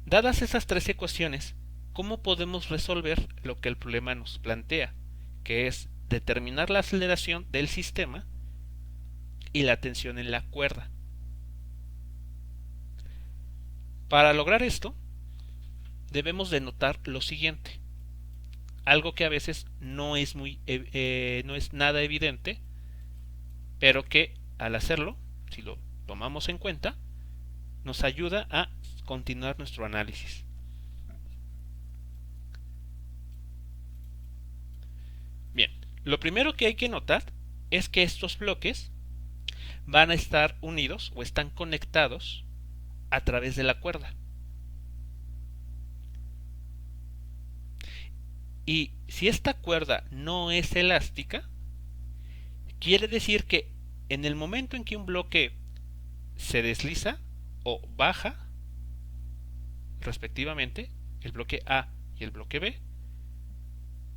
dadas esas 3 ecuaciones, ¿cómo podemos resolver lo que el problema nos plantea? Que es determinar la aceleración del sistema y la tensión en la cuerda. Para lograr esto, debemos de notar lo siguiente, algo que a veces no es nada evidente, pero que al hacerlo, si lo tomamos en cuenta, nos ayuda a continuar nuestro análisis. Bien, lo primero que hay que notar es que estos bloques van a estar unidos o están conectados a través de la cuerda. Y si esta cuerda no es elástica, quiere decir que en el momento en que un bloque se desliza o baja, respectivamente, el bloque A y el bloque B,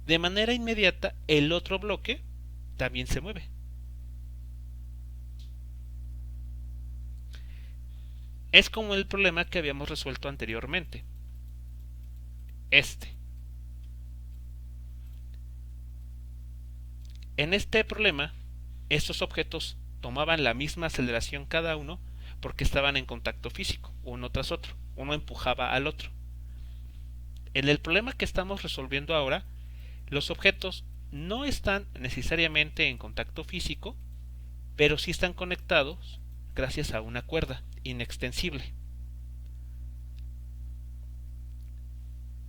de manera inmediata el otro bloque también se mueve. Es como el problema que habíamos resuelto anteriormente. En este problema, estos objetos tomaban la misma aceleración cada uno porque estaban en contacto físico, uno tras otro. Uno empujaba al otro. En el problema que estamos resolviendo ahora, los objetos no están necesariamente en contacto físico, pero sí están conectados gracias a una cuerda inextensible.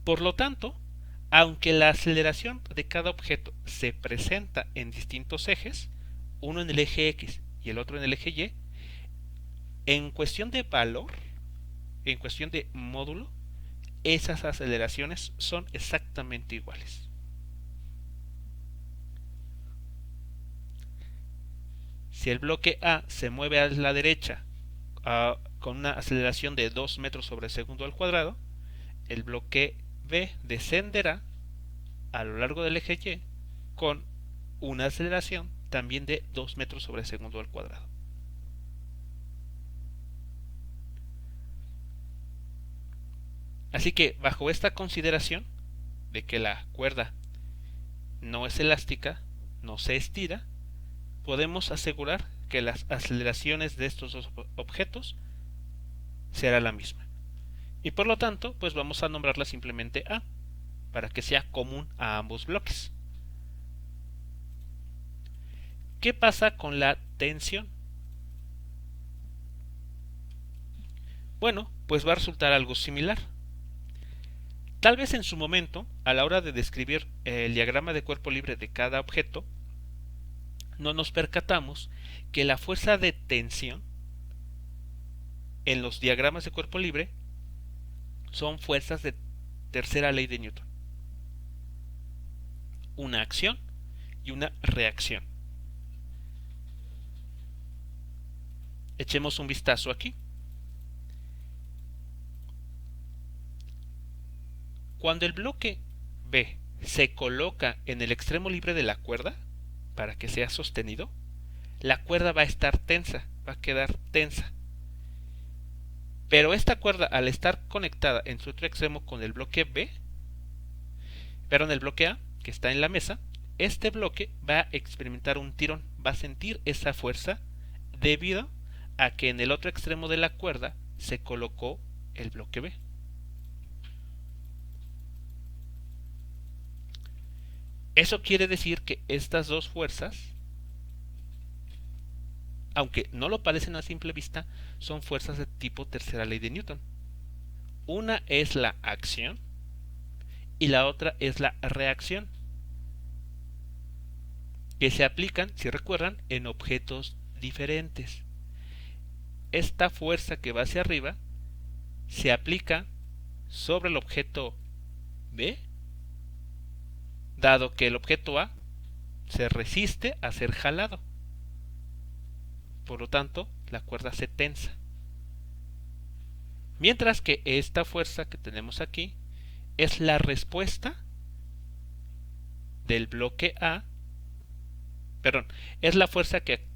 Por lo tanto, aunque la aceleración de cada objeto se presenta en distintos ejes, uno en el eje X y el otro en el eje Y, en cuestión de valor, en cuestión de módulo, esas aceleraciones son exactamente iguales. Si el bloque A se mueve a la derecha con una aceleración de 2 metros sobre segundo al cuadrado, el bloque B descenderá a lo largo del eje Y con una aceleración también de 2 metros sobre segundo al cuadrado. Así que bajo esta consideración de que la cuerda no es elástica, no se estira, podemos asegurar que las aceleraciones de estos dos objetos será la misma. Y por lo tanto, pues vamos a nombrarla simplemente A, para que sea común a ambos bloques. ¿Qué pasa con la tensión? Bueno, pues va a resultar algo similar. Tal vez en su momento, a la hora de describir el diagrama de cuerpo libre de cada objeto, no nos percatamos que la fuerza de tensión en los diagramas de cuerpo libre son fuerzas de tercera ley de Newton. Una acción y una reacción. Echemos un vistazo aquí. Cuando el bloque B se coloca en el extremo libre de la cuerda, para que sea sostenido, la cuerda va a estar tensa, va a quedar tensa. Pero esta cuerda, al estar conectada en su otro extremo con el bloque B, perdón, el bloque A, que está en la mesa, este bloque va a experimentar un tirón, va a sentir esa fuerza debido a que en el otro extremo de la cuerda se colocó el bloque B. Eso quiere decir que estas dos fuerzas, aunque no lo parecen a simple vista, son fuerzas de tipo tercera ley de Newton. Una es la acción y la otra es la reacción, que se aplican, si recuerdan, en objetos diferentes. Esta fuerza que va hacia arriba se aplica sobre el objeto B, dado que el objeto A se resiste a ser jalado. Por lo tanto, la cuerda se tensa. Mientras que esta fuerza que tenemos aquí es la respuesta del bloque A, perdón, es la fuerza que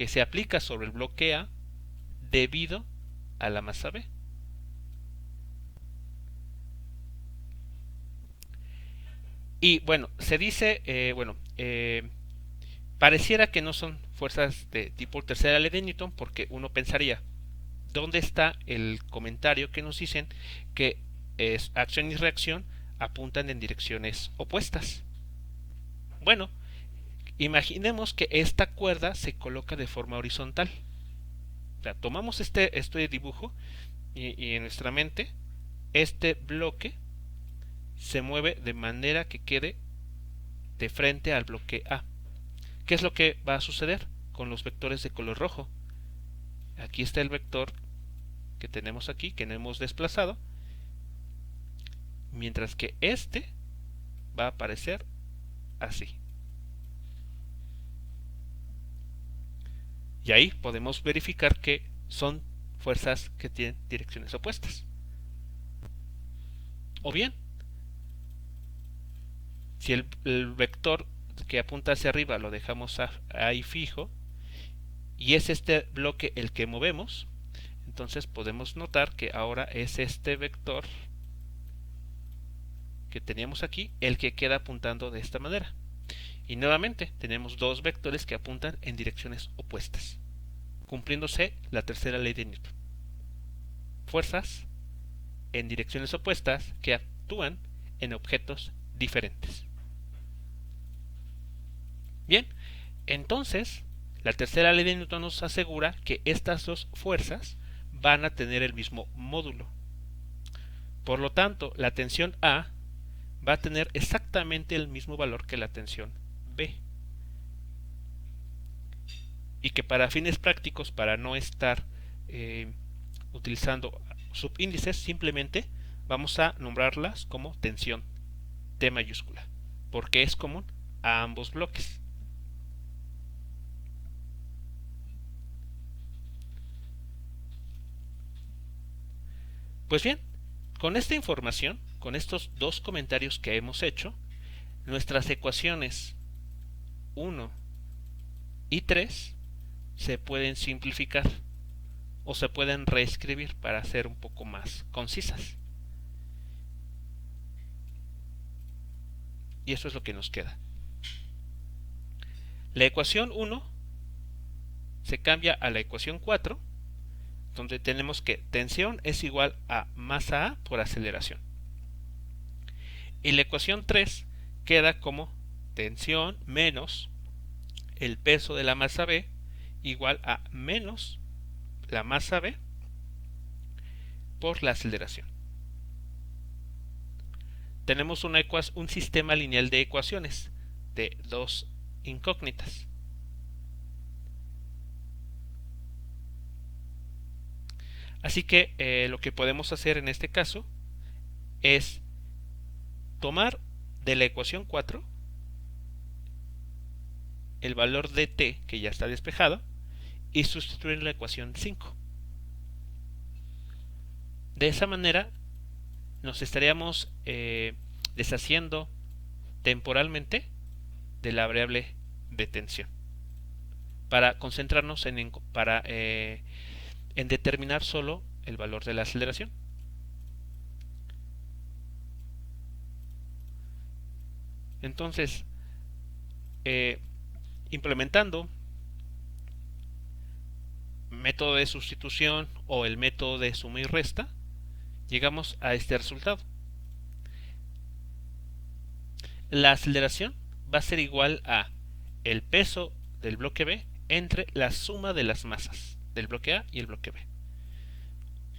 se aplica sobre el bloque A debido a la masa B. Y bueno, se dice, pareciera que no son fuerzas de tipo tercera ley de Newton, porque uno pensaría, ¿dónde está el comentario que nos dicen que acción y reacción apuntan en direcciones opuestas? Bueno, imaginemos que esta cuerda se coloca de forma horizontal. O sea, tomamos este dibujo y en nuestra mente este bloque se mueve de manera que quede de frente al bloque A. ¿Qué es lo que va a suceder con los vectores de color rojo? Aquí está el vector que tenemos aquí, que no hemos desplazado, mientras que este va a aparecer así. Y ahí podemos verificar que son fuerzas que tienen direcciones opuestas. O bien, si el vector que apunta hacia arriba lo dejamos ahí fijo y es este bloque el que movemos, entonces podemos notar que ahora es este vector que teníamos aquí el que queda apuntando de esta manera. Y nuevamente tenemos dos vectores que apuntan en direcciones opuestas, cumpliéndose la tercera ley de Newton. Fuerzas en direcciones opuestas que actúan en objetos diferentes. Bien, entonces la tercera ley de Newton nos asegura que estas dos fuerzas van a tener el mismo módulo. Por lo tanto, la tensión A va a tener exactamente el mismo valor que la tensión B. Y que para fines prácticos, para no estar utilizando subíndices, simplemente vamos a nombrarlas como tensión T mayúscula, porque es común a ambos bloques. Pues bien, con esta información, con estos dos comentarios que hemos hecho, nuestras ecuaciones 1 y 3 se pueden simplificar o se pueden reescribir para ser un poco más concisas. Y eso es lo que nos queda. La ecuación 1 se cambia a la ecuación 4 donde tenemos que tensión es igual a masa A por aceleración. Y la ecuación 3 queda como tensión menos el peso de la masa B igual a menos la masa B por la aceleración. Tenemos un sistema lineal de ecuaciones de dos incógnitas. Así que lo que podemos hacer en este caso es tomar de la ecuación 4 el valor de t, que ya está despejado, y sustituir la ecuación 5. De esa manera nos estaríamos deshaciendo temporalmente de la variable de tensión para concentrarnos en determinar solo el valor de la aceleración. Entonces, implementando método de sustitución o el método de suma y resta, llegamos a este resultado. La aceleración va a ser igual a el peso del bloque B entre la suma de las masas del bloque A y el bloque B.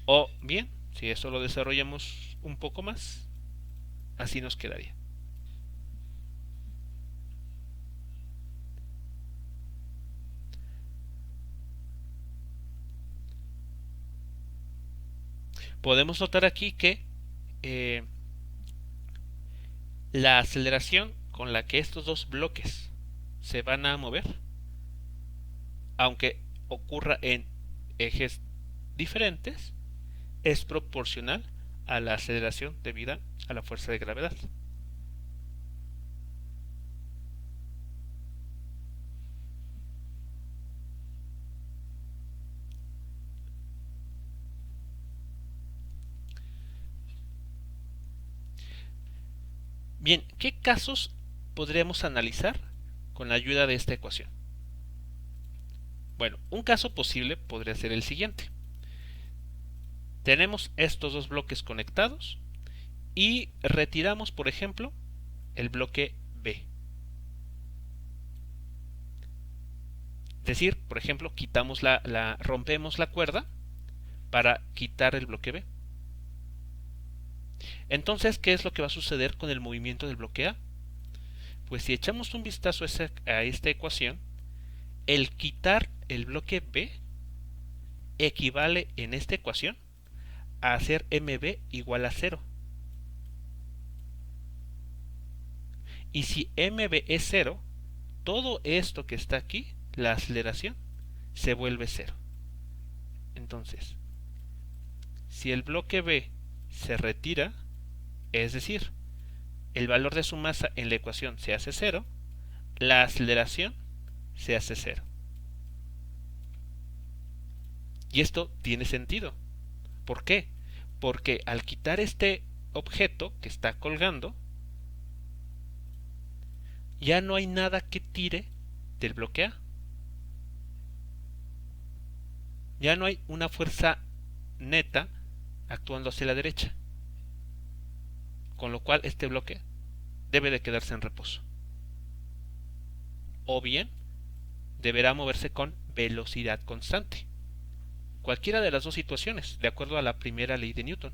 O bien, si eso lo desarrollamos un poco más, así nos quedaría. Podemos notar aquí que la aceleración con la que estos dos bloques se van a mover, aunque ocurra en ejes diferentes, es proporcional a la aceleración debida a la fuerza de gravedad. Bien, ¿qué casos podríamos analizar con la ayuda de esta ecuación? Bueno, un caso posible podría ser el siguiente. Tenemos estos dos bloques conectados y retiramos, por ejemplo, el bloque B. Es decir, por ejemplo, rompemos la cuerda para quitar el bloque B. Entonces, ¿qué es lo que va a suceder con el movimiento del bloque A? Pues si echamos un vistazo a esta ecuación, el quitar el bloque B equivale en esta ecuación a hacer MB igual a 0. Y si MB es 0, todo esto que está aquí, la aceleración, se vuelve 0. Entonces, si el bloque B se retira, es decir, el valor de su masa en la ecuación se hace 0, la aceleración se hace 0. Y esto tiene sentido. ¿Por qué? Porque al quitar este objeto que está colgando, ya no hay nada que tire del bloque A. Ya no hay una fuerza neta actuando hacia la derecha. Con lo cual este bloque debe de quedarse en reposo. O bien, deberá moverse con velocidad constante. Cualquiera de las dos situaciones, de acuerdo a la primera ley de Newton.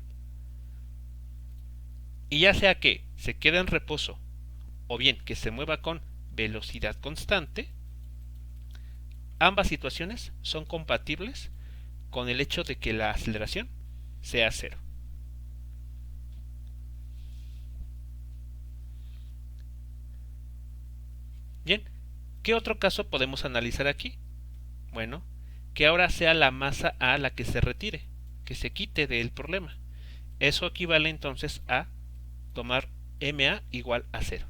Y ya sea que se quede en reposo o bien que se mueva con velocidad constante, ambas situaciones son compatibles con el hecho de que la aceleración sea 0. Bien, ¿qué otro caso podemos analizar aquí? Bueno, que ahora sea la masa A la que se retire, que se quite del problema. Eso equivale entonces a tomar MA igual a 0.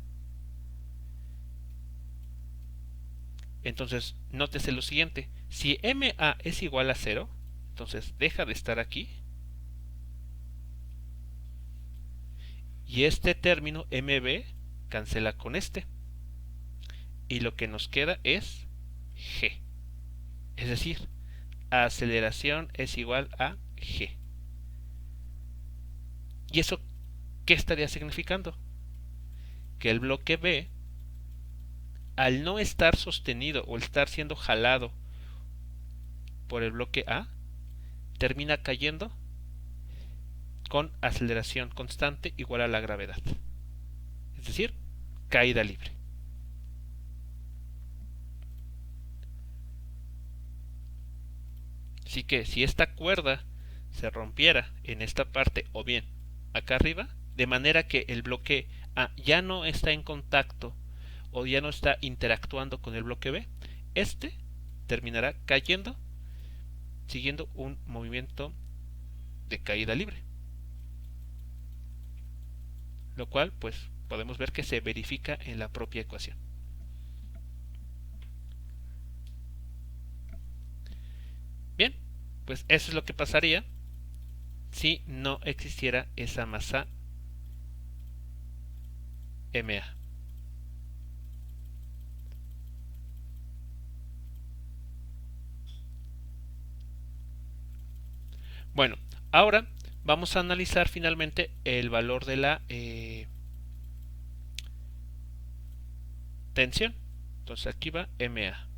Entonces, nótese lo siguiente. Si MA es igual a 0, entonces deja de estar aquí. Y este término MB cancela con este. Y lo que nos queda es G. Es decir, aceleración es igual a G. ¿Y eso qué estaría significando? Que el bloque B, al no estar sostenido o estar siendo jalado por el bloque A, termina cayendo con aceleración constante igual a la gravedad. Es decir, caída libre. Así que si esta cuerda se rompiera en esta parte o bien acá arriba, de manera que el bloque A ya no está en contacto o ya no está interactuando con el bloque B, este terminará cayendo siguiendo un movimiento de caída libre, lo cual pues podemos ver que se verifica en la propia ecuación. Bien, pues eso es lo que pasaría si no existiera esa masa MA. Bueno, ahora vamos a analizar finalmente el valor de la tensión. Entonces aquí va MA.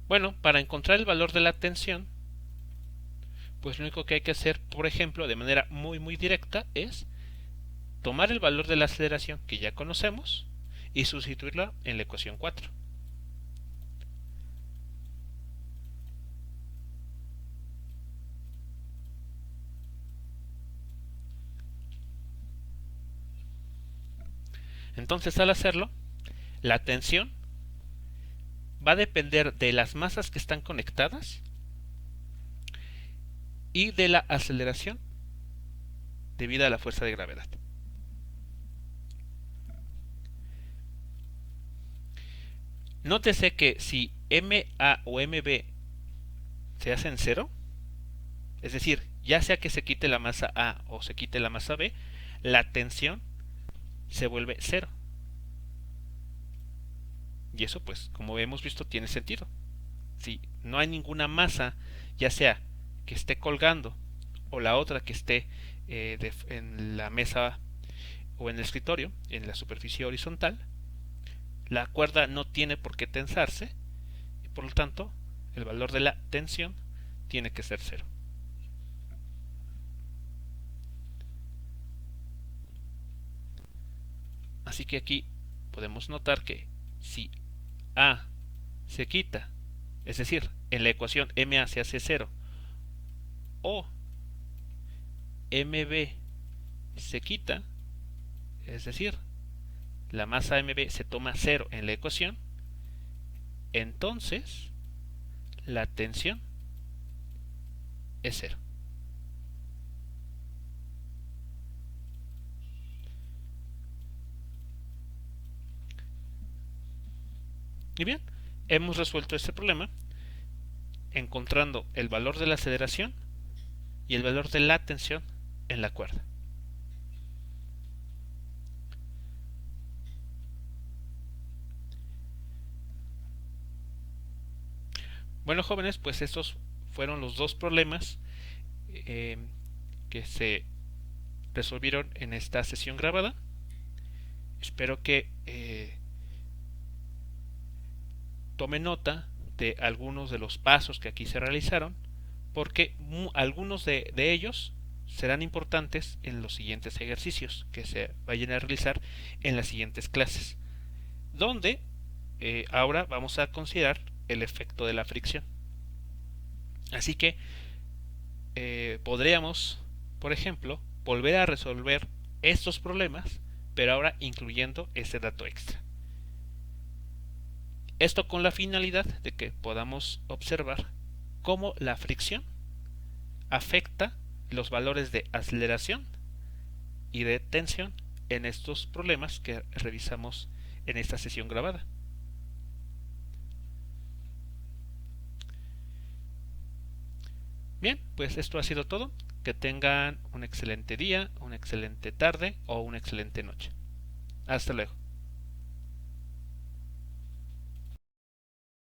Bueno, para encontrar el valor de la tensión, pues lo único que hay que hacer, por ejemplo, de manera muy directa, es tomar el valor de la aceleración que ya conocemos y sustituirla en la ecuación 4. Entonces, al hacerlo, la tensión va a depender de las masas que están conectadas y de la aceleración debido a la fuerza de gravedad. Nótese que si MA o MB se hacen cero, es decir, ya sea que se quite la masa A o se quite la masa B, la tensión se vuelve cero. Y eso, pues, como hemos visto, tiene sentido. Si no hay ninguna masa, ya sea que esté colgando o la otra que esté en la mesa o en el escritorio, en la superficie horizontal, la cuerda no tiene por qué tensarse y por lo tanto el valor de la tensión tiene que ser cero. Así que aquí podemos notar que si A se quita, es decir, en la ecuación MA se hace cero o MB se quita, es decir, la masa MB se toma cero en la ecuación, entonces la tensión es cero. Y bien, hemos resuelto este problema encontrando el valor de la aceleración y el valor de la tensión en la cuerda. Bueno, jóvenes, pues estos fueron los dos problemas que se resolvieron en esta sesión grabada. Espero que tome nota de algunos de los pasos que aquí se realizaron, porque algunos de ellos serán importantes en los siguientes ejercicios que se vayan a realizar en las siguientes clases, donde ahora vamos a considerar el efecto de la fricción. Así que podríamos, por ejemplo, volver a resolver estos problemas, pero ahora incluyendo ese dato extra. Esto con la finalidad de que podamos observar cómo la fricción afecta los valores de aceleración y de tensión en estos problemas que revisamos en esta sesión grabada. pues esto ha sido todo. Que tengan un excelente día, una excelente tarde o una excelente noche. Hasta luego.